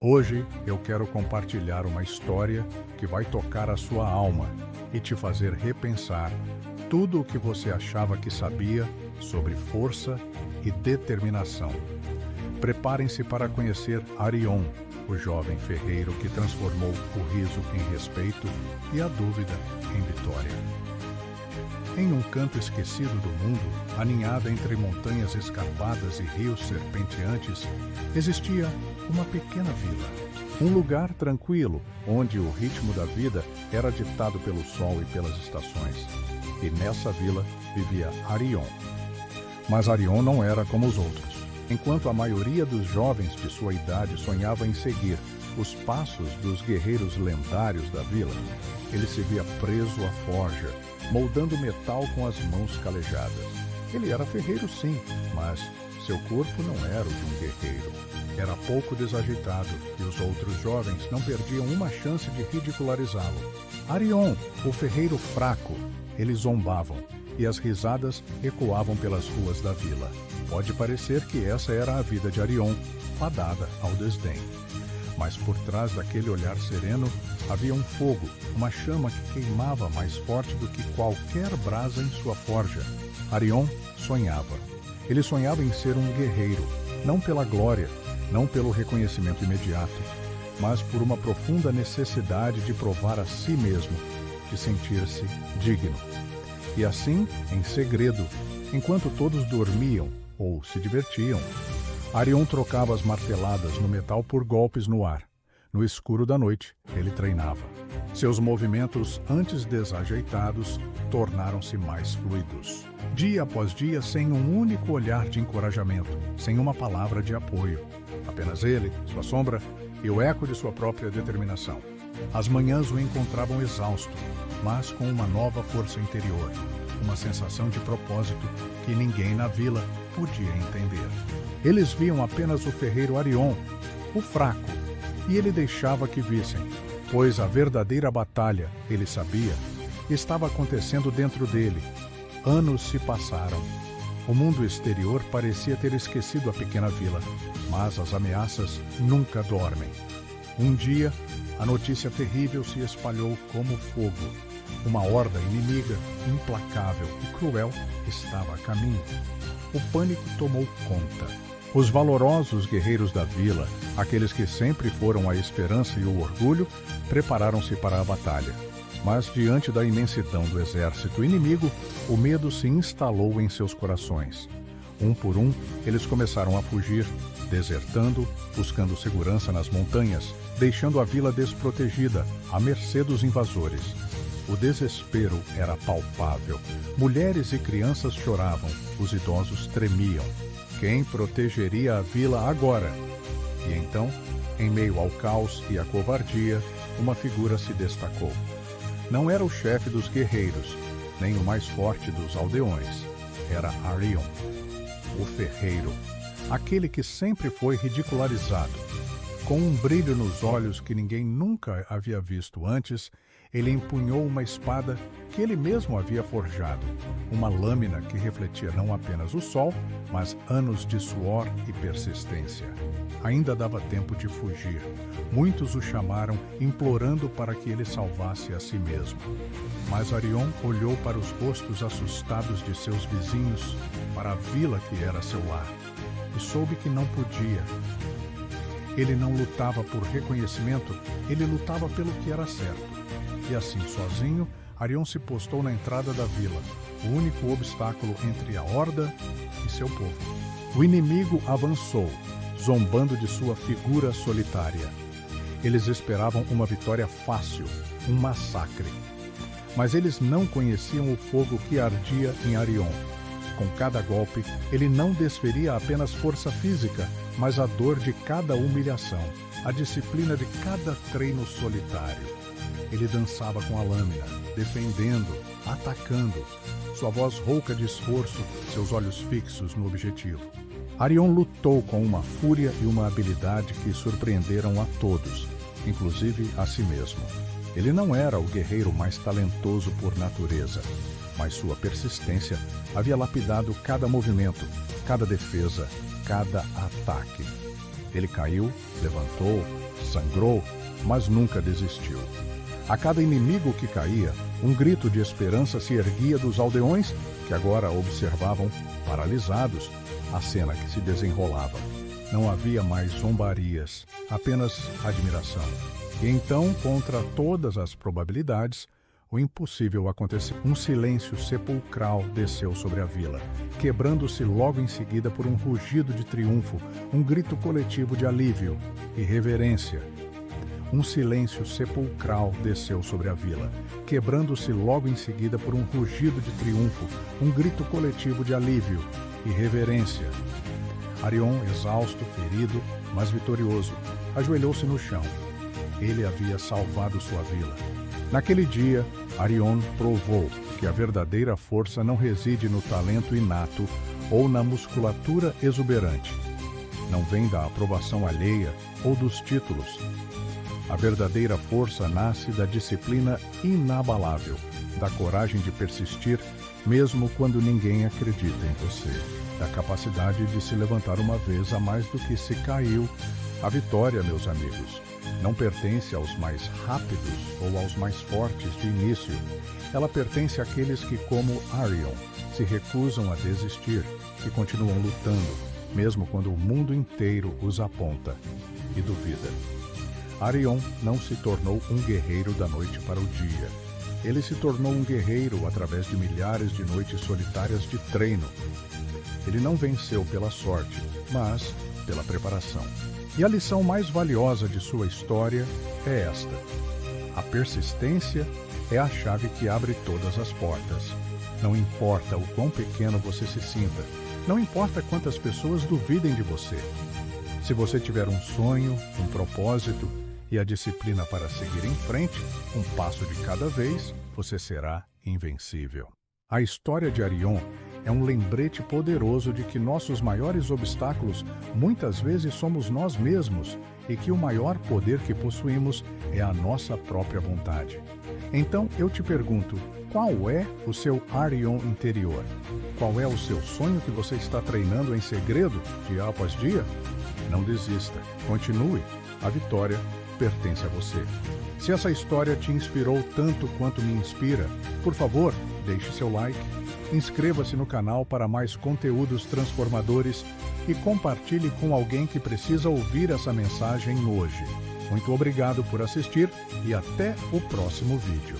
Hoje eu quero compartilhar uma história que vai tocar a sua alma e te fazer repensar tudo o que você achava que sabia sobre força e determinação. Preparem-se para conhecer Arion, o jovem ferreiro que transformou o riso em respeito e a dúvida em vitória. Em um canto esquecido do mundo, aninhada entre montanhas escarpadas e rios serpenteantes, existia uma pequena vila. Um lugar tranquilo, onde o ritmo da vida era ditado pelo sol e pelas estações. E nessa vila vivia Arion. Mas Arion não era como os outros. Enquanto a maioria dos jovens de sua idade sonhava em seguir os passos dos guerreiros lendários da vila, ele se via preso à forja, moldando metal com as mãos calejadas. Ele era ferreiro sim, mas seu corpo não era o de um guerreiro. Era pouco desajeitado e os outros jovens não perdiam uma chance de ridicularizá-lo. Arion, o ferreiro fraco, eles zombavam e as risadas ecoavam pelas ruas da vila. Pode parecer que essa era a vida de Arion, fadada ao desdém. Mas por trás daquele olhar sereno havia um fogo, uma chama que queimava mais forte do que qualquer brasa em sua forja. Arion sonhava. Ele sonhava em ser um guerreiro, não pela glória, não pelo reconhecimento imediato, mas por uma profunda necessidade de provar a si mesmo, de sentir-se digno. E assim, em segredo, enquanto todos dormiam ou se divertiam, Arion trocava as marteladas no metal por golpes no ar. No escuro da noite, ele treinava. Seus movimentos, antes desajeitados, tornaram-se mais fluidos. Dia após dia, sem um único olhar de encorajamento, sem uma palavra de apoio. Apenas ele, sua sombra e o eco de sua própria determinação. As manhãs o encontravam exausto, mas com uma nova força interior, uma sensação de propósito que ninguém na vila podia entender. Eles viam apenas o ferreiro Arion, o fraco, e ele deixava que vissem, pois a verdadeira batalha, ele sabia, estava acontecendo dentro dele. Anos se passaram. O mundo exterior parecia ter esquecido a pequena vila, mas as ameaças nunca dormem. Um dia, a notícia terrível se espalhou como fogo. Uma horda inimiga, implacável e cruel, estava a caminho. O pânico tomou conta. Os valorosos guerreiros da vila, aqueles que sempre foram a esperança e o orgulho, prepararam-se para a batalha. Mas diante da imensidão do exército inimigo, o medo se instalou em seus corações. Um por um, eles começaram a fugir, desertando, buscando segurança nas montanhas, deixando a vila desprotegida, à mercê dos invasores. O desespero era palpável. Mulheres e crianças choravam, os idosos tremiam. Quem protegeria a vila agora? E então, em meio ao caos e à covardia, uma figura se destacou. Não era o chefe dos guerreiros, nem o mais forte dos aldeões. Era Arion, o ferreiro, aquele que sempre foi ridicularizado. Com um brilho nos olhos que ninguém nunca havia visto antes, ele empunhou uma espada que ele mesmo havia forjado, uma lâmina que refletia não apenas o sol, mas anos de suor e persistência. Ainda dava tempo de fugir. Muitos o chamaram, implorando para que ele salvasse a si mesmo. Mas Arion olhou para os rostos assustados de seus vizinhos, para a vila que era seu lar, e soube que não podia. Ele não lutava por reconhecimento, ele lutava pelo que era certo. E assim, sozinho, Arion se postou na entrada da vila, o único obstáculo entre a horda e seu povo. O inimigo avançou, zombando de sua figura solitária. Eles esperavam uma vitória fácil, um massacre. Mas eles não conheciam o fogo que ardia em Arion. Com cada golpe, ele não desferia apenas força física, mas a dor de cada humilhação, a disciplina de cada treino solitário. Ele dançava com a lâmina, defendendo, atacando, sua voz rouca de esforço, seus olhos fixos no objetivo. Arion lutou com uma fúria e uma habilidade que surpreenderam a todos, inclusive a si mesmo. Ele não era o guerreiro mais talentoso por natureza, mas sua persistência havia lapidado cada movimento, cada defesa, cada ataque. Ele caiu, levantou, sangrou, mas nunca desistiu. A cada inimigo que caía, um grito de esperança se erguia dos aldeões, que agora observavam, paralisados, a cena que se desenrolava. Não havia mais zombarias, apenas admiração. E então, contra todas as probabilidades, o impossível aconteceu. Um silêncio sepulcral desceu sobre a vila, quebrando-se logo em seguida por um rugido de triunfo, um grito coletivo de alívio e reverência. Um silêncio sepulcral desceu sobre a vila, quebrando-se logo em seguida por um rugido de triunfo, um grito coletivo de alívio e reverência. Arion, exausto, ferido, mas vitorioso, ajoelhou-se no chão. Ele havia salvado sua vila. Naquele dia, Arion provou que a verdadeira força não reside no talento inato ou na musculatura exuberante. Não vem da aprovação alheia ou dos títulos. A verdadeira força nasce da disciplina inabalável, da coragem de persistir, mesmo quando ninguém acredita em você, da capacidade de se levantar uma vez a mais do que se caiu. A vitória, meus amigos, não pertence aos mais rápidos ou aos mais fortes de início. Ela pertence àqueles que, como Arion, se recusam a desistir e continuam lutando, mesmo quando o mundo inteiro os aponta e duvida. Arion não se tornou um guerreiro da noite para o dia. Ele se tornou um guerreiro através de milhares de noites solitárias de treino. Ele não venceu pela sorte, mas pela preparação. E a lição mais valiosa de sua história é esta: a persistência é a chave que abre todas as portas. Não importa o quão pequeno você se sinta, não importa quantas pessoas duvidem de você. Se você tiver um sonho, um propósito e a disciplina para seguir em frente, um passo de cada vez, você será invencível. A história de Arion é um lembrete poderoso de que nossos maiores obstáculos muitas vezes somos nós mesmos e que o maior poder que possuímos é a nossa própria vontade. Então eu te pergunto, qual é o seu Arion interior? Qual é o seu sonho que você está treinando em segredo, dia após dia? Não desista, continue. A vitória pertence a você. Se essa história te inspirou tanto quanto me inspira, por favor, deixe seu like, inscreva-se no canal para mais conteúdos transformadores e compartilhe com alguém que precisa ouvir essa mensagem hoje. Muito obrigado por assistir e até o próximo vídeo.